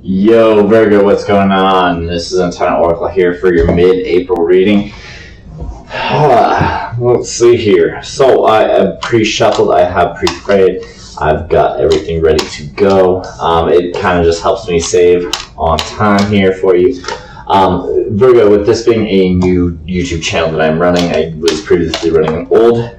Yo, Virgo, what's going on? This is Antenna Oracle here for your mid-April reading. Let's see here. So I have pre-shuffled, I have pre-prayed, I've got everything ready to go. It kind of just helps me save on time here for you. Virgo, with this being a new YouTube channel that I'm running, I was previously running an old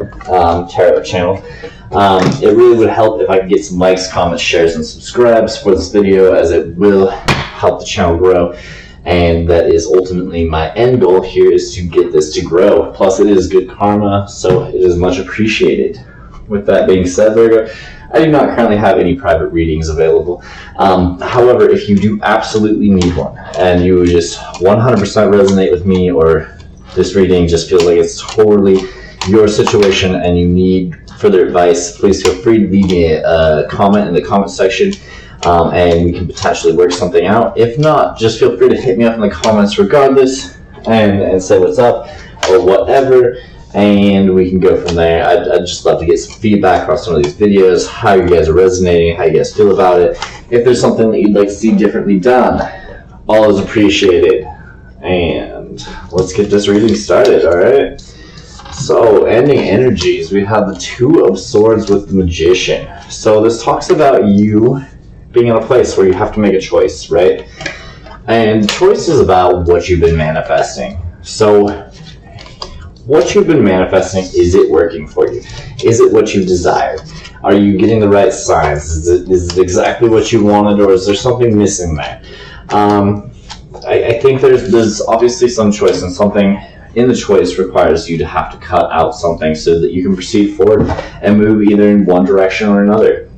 tarot channel. It really would help if I could get some likes, comments, shares, and subscribes for this video, as it will help the channel grow. And that is ultimately my end goal here, is to get this to grow. Plus, it is good karma, so it is much appreciated. With that being said, Virgo, I do not currently have any private readings available. However, if you do absolutely need one, and you just 100% resonate with me, or this reading just feels like it's totally your situation and you need further advice, please feel free to leave me a comment in the comment section, and we can potentially work something out. If not, just feel free to hit me up in the comments regardless, and say what's up or whatever, and we can go from there. I'd just love to get some feedback on some of these videos, how you guys are resonating, how you guys feel about it. If there's something that you'd like to see differently done, all is appreciated. And let's get this reading started, alright? So, ending energies, we have the Two of Swords with the Magician. So this talks about you being in a place where you have to make a choice, right? And the choice is about what you've been manifesting. So, what you've been manifesting, is it working for you? Is it what you desired? Are you getting the right signs? Is it exactly what you wanted, or is there something missing there? I think there's obviously some choice, and something in the choice requires you to have to cut out something so that you can proceed forward and move either in one direction or another.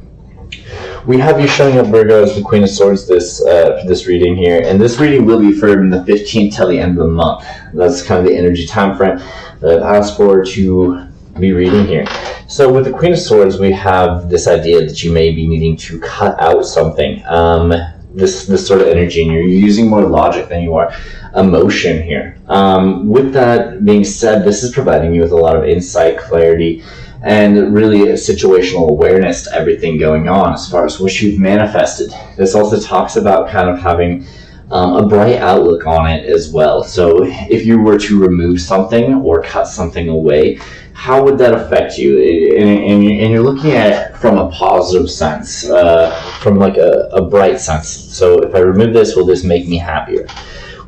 We have you showing up, Virgo, as the Queen of Swords for this reading here, and this reading will be from the 15th till the end of the month. That's kind of the energy time frame that I've asked for to be reading here. So with the Queen of Swords, we have this idea that you may be needing to cut out something, this sort of energy, and you're using more logic than you are emotion here. With that being said, this is providing you with a lot of insight, clarity, and really a situational awareness to everything going on as far as what you've manifested. This also talks about kind of having a bright outlook on it as well. So if you were to remove something or cut something away, how would that affect you? And you're looking at it from a positive sense, from like a bright sense. So if I remove this, will this make me happier?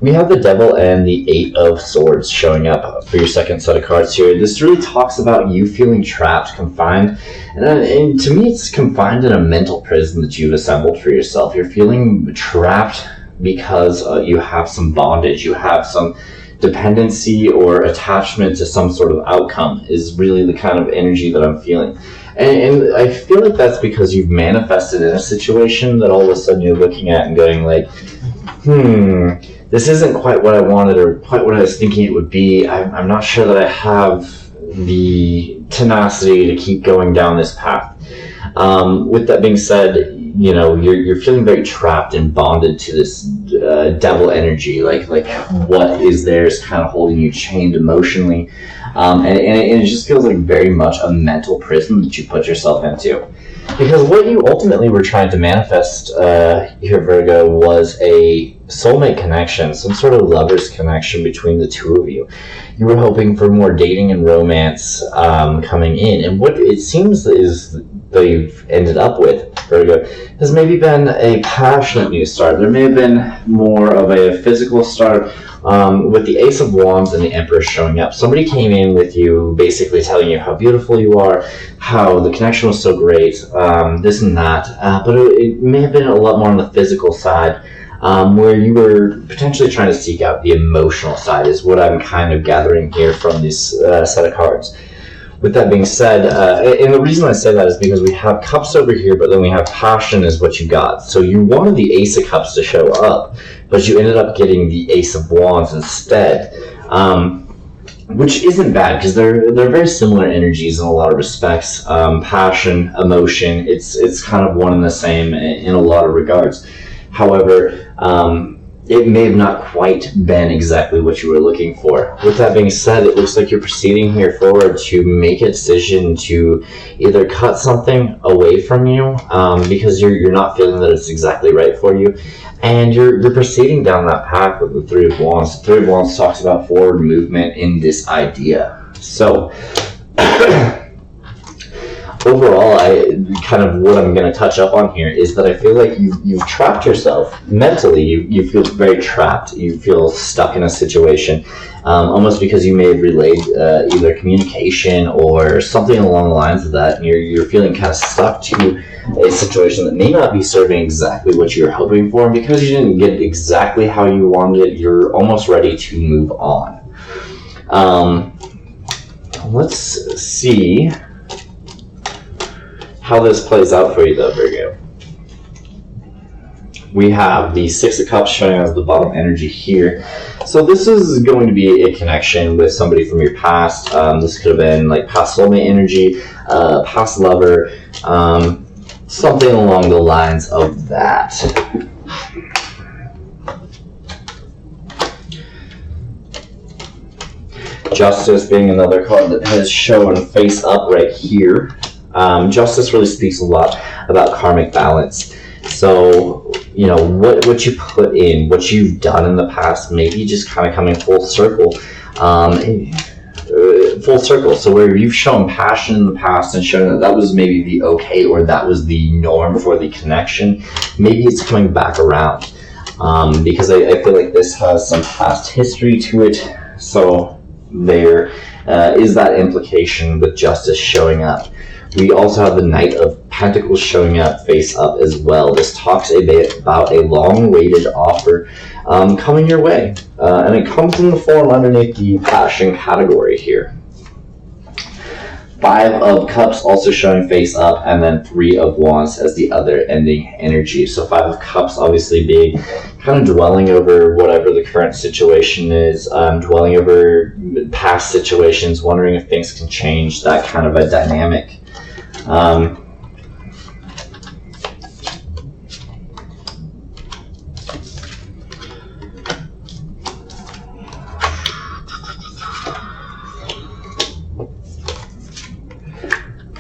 We have the Devil and the Eight of Swords showing up for your second set of cards here. This really talks about you feeling trapped, confined, and to me it's confined in a mental prison that you've assembled for yourself. You're feeling trapped because you have some bondage, you have some dependency or attachment to some sort of outcome, is really the kind of energy that I'm feeling. And I feel like that's because you've manifested in a situation that all of a sudden you're looking at and going like, this isn't quite what I wanted or quite what I was thinking it would be. I'm not sure that I have the tenacity to keep going down this path. With that being said, you know, you're feeling very trapped and bonded to this devil energy. Like what is there is kind of holding you chained emotionally. And it just feels like very much a mental prison that you put yourself into. Because what you ultimately were trying to manifest here, Virgo, was a soulmate connection, some sort of lover's connection between the two of you. You were hoping for more dating and romance coming in. And what it seems is they've ended up with, Virgo, has maybe been a passionate new start. There may have been more of a physical start. With the Ace of Wands and the Emperor showing up, somebody came in with you basically telling you how beautiful you are, how the connection was so great, this and that, but it may have been a lot more on the physical side, where you were potentially trying to seek out the emotional side, is what I'm kind of gathering here from this set of cards. With that being said, and the reason I say that is because we have Cups over here, but then we have Passion is what you got. So you wanted the Ace of Cups to show up, but you ended up getting the Ace of Wands instead, which isn't bad because they're very similar energies in a lot of respects. Passion, emotion, it's kind of one and the same in a lot of regards. However, it may have not quite been exactly what you were looking for. With that being said, it looks like you're proceeding here forward to make a decision to either cut something away from you because you're not feeling that it's exactly right for you, and you're proceeding down that path with the Three of Wands. The Three of Wands talks about forward movement in this idea. So overall, kind of what I'm going to touch up on here is that I feel like you've trapped yourself mentally. You feel very trapped. You feel stuck in a situation, almost because you may have relayed either communication or something along the lines of that. And you're feeling kind of stuck to a situation that may not be serving exactly what you're hoping for. And because you didn't get it exactly how you wanted it, you're almost ready to move on. Let's see how this plays out for you though, Virgo. We have the Six of Cups showing as the bottom energy here. So this is going to be a connection with somebody from your past. This could have been like past soulmate energy, past lover, something along the lines of that. Justice being another card that has shown face up right here. Justice really speaks a lot about karmic balance. So, you know, what you put in, what you've done in the past, maybe just kind of coming full circle. So where you've shown passion in the past and shown that was maybe the okay, or that was the norm for the connection, maybe it's coming back around. Because I feel like this has some past history to it. So there is that implication with Justice showing up. We also have the Knight of Pentacles showing up face up as well. This talks a bit about a long-awaited offer coming your way. And it comes in the form underneath the passion category here. Five of Cups also showing face up, and then Three of Wands as the other ending energy. So Five of Cups obviously being kind of dwelling over whatever the current situation is, dwelling over past situations, wondering if things can change, that kind of a dynamic.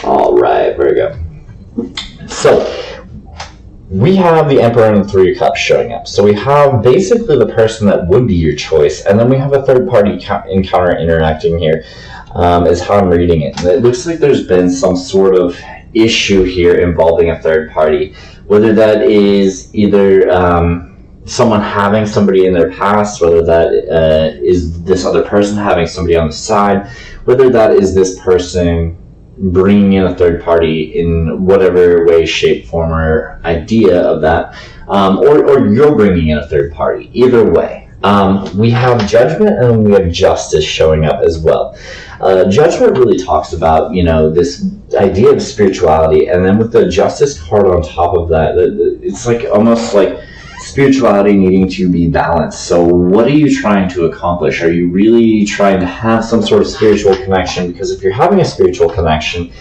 All right, Virgo. So we have the Emperor and the Three of Cups showing up. So we have basically the person that would be your choice, and then we have a third party encounter interacting here. Is how I'm reading it. And it looks like there's been some sort of issue here involving a third party, whether that is either someone having somebody in their past, whether that is this other person having somebody on the side, whether that is this person bringing in a third party in whatever way, shape, form, or idea of that, or you're bringing in a third party. Either way. We have Judgment and we have Justice showing up as well. Judgment really talks about, you know, this idea of spirituality, and then with the Justice card on top of that, it's like almost like spirituality needing to be balanced. So what are you trying to accomplish? Are you really trying to have some sort of spiritual connection? Because if you're having a spiritual connection,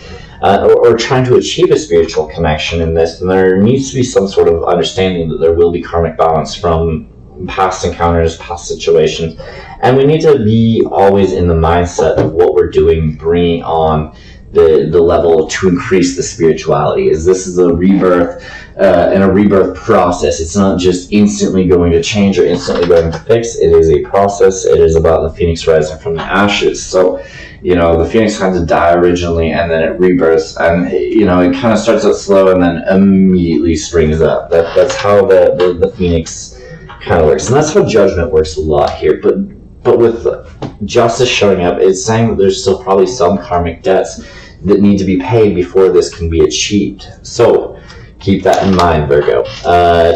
or trying to achieve a spiritual connection in this, then there needs to be some sort of understanding that there will be karmic balance from past encounters, past situations, and we need to be always in the mindset of what we're doing, bringing on the level to increase the spirituality. Is this is a rebirth and a rebirth process. It's not just instantly going to change or instantly going to fix. It is a process. It is about the phoenix rising from the ashes. So, you know, the phoenix had to die originally, and then it rebirths, and you know, it kind of starts out slow and then immediately springs up. That's how the phoenix kind of works, and that's how Judgment works a lot here. But with Justice showing up, it's saying that there's still probably some karmic debts that need to be paid before this can be achieved. So keep that in mind, Virgo.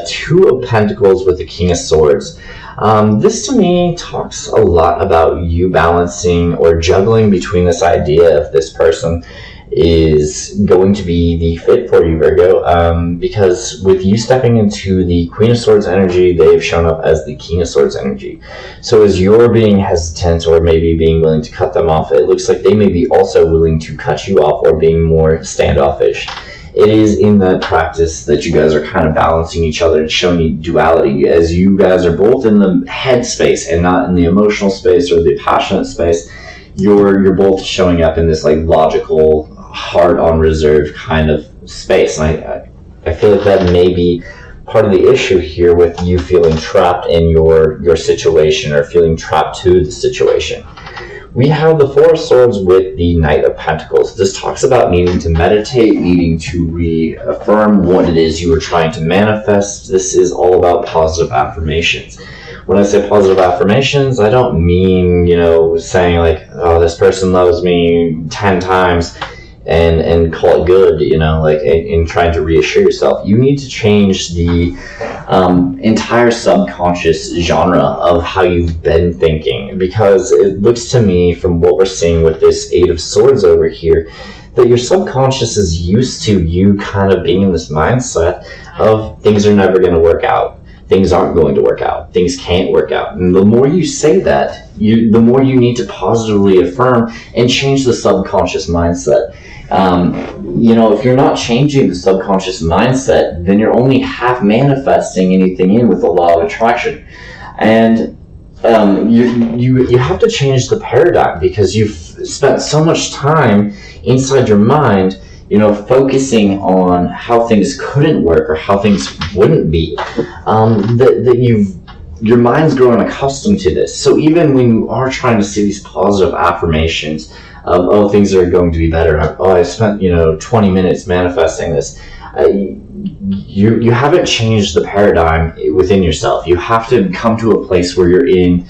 Two of Pentacles with the King of Swords. This to me talks a lot about you balancing or juggling between this idea of this person is going to be the fit for you, Virgo, because with you stepping into the Queen of Swords energy, they've shown up as the King of Swords energy. So as you're being hesitant or maybe being willing to cut them off, it looks like they may be also willing to cut you off or being more standoffish. it is in that practice that you guys are kind of balancing each other and showing you duality, as you guys are both in the head space and not in the emotional space or the passionate space. You're both showing up in this like logical, heart on reserve kind of space. And I feel like that may be part of the issue here with you feeling trapped in your situation, or feeling trapped to the situation. We have the Four of Swords with the Knight of Pentacles. This talks about needing to meditate, needing to reaffirm what it is you are trying to manifest. This is all about positive affirmations. When I say positive affirmations, I don't mean, saying like, oh, this person loves me 10 times and call it good, like in trying to reassure yourself. You need to change the entire subconscious genre of how you've been thinking, because it looks to me, from what we're seeing with this Eight of Swords over here, that your subconscious is used to you kind of being in this mindset of things are never going to work out. Things aren't going to work out. Things can't work out. And the more you say that, the more you need to positively affirm and change the subconscious mindset. If you're not changing the subconscious mindset, then you're only half manifesting anything in with the law of attraction. And you have to change the paradigm, because you've spent so much time inside your mind, focusing on how things couldn't work or how things wouldn't be, that your mind's growing accustomed to this. So even when you are trying to see these positive affirmations of, oh, things are going to be better, oh, I spent 20 minutes manifesting this, you haven't changed the paradigm within yourself. You have to come to a place where you're in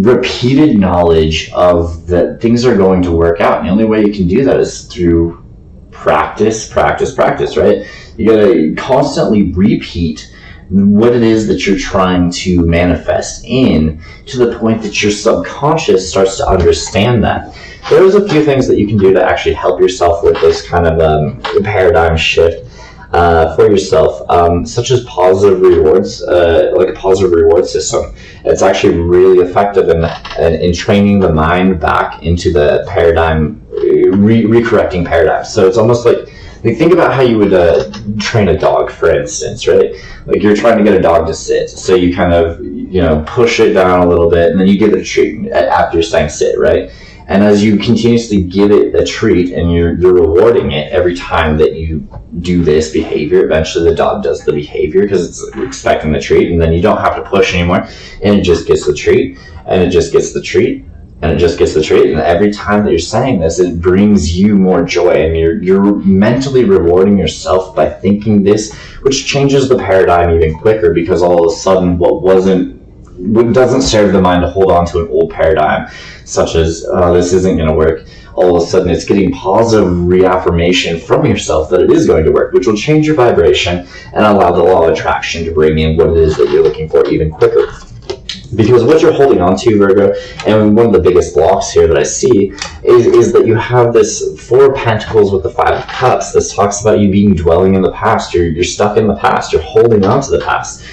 repeated knowledge of that things are going to work out. And the only way you can do that is through practice, right? You gotta constantly repeat what it is that you're trying to manifest in, to the point that your subconscious starts to understand that. There's a few things that you can do to actually help yourself with this kind of paradigm shift for yourself, such as positive rewards, like a positive reward system. It's actually really effective in training the mind back into the paradigm, recorrecting paradigm. So it's almost like think about how you would train a dog, for instance, right? Like you're trying to get a dog to sit, so you kind of push it down a little bit, and then you give it a treat after you're saying sit, right? And as you continuously give it a treat and you're rewarding it every time that you do this behavior, eventually the dog does the behavior because it's expecting the treat, and then you don't have to push anymore, and it just gets the treat, and it just gets the treat, and it just gets the treat. And every time that you're saying this, it brings you more joy, and you're mentally rewarding yourself by thinking this, which changes the paradigm even quicker, because all of a sudden what doesn't serve the mind to hold on to an old paradigm, such as this isn't going to work, all of a sudden it's getting positive reaffirmation from yourself that it is going to work, which will change your vibration and allow the law of attraction to bring in what it is that you're looking for even quicker. Because what you're holding on to, Virgo, and one of the biggest blocks here that I see is that you have this Four of Pentacles with the Five of Cups. This talks about you dwelling in the past. You're stuck in the past. You're holding on to the past.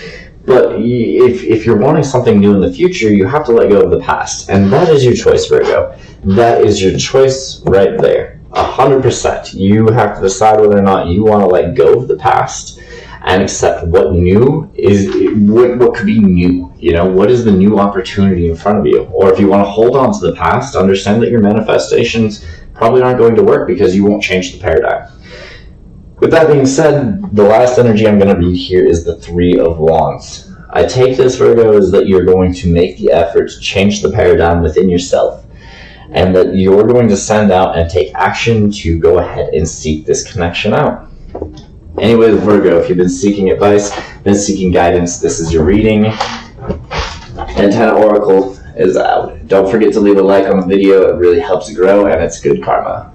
But if you're wanting something new in the future, you have to let go of the past. And that is your choice, Virgo. That is your choice right there. 100%. You have to decide whether or not you want to let go of the past and accept what new is, what could be new. What is the new opportunity in front of you? Or if you want to hold on to the past, understand that your manifestations probably aren't going to work because you won't change the paradigm. With that being said, the last energy I'm going to read here is the Three of Wands. I take this, Virgo, as that you're going to make the effort to change the paradigm within yourself, and that you're going to send out and take action to go ahead and seek this connection out. Anyway, Virgo, if you've been seeking advice, been seeking guidance, this is your reading. Antenna Oracle is out. Don't forget to leave a like on the video. It really helps it grow, and it's good karma.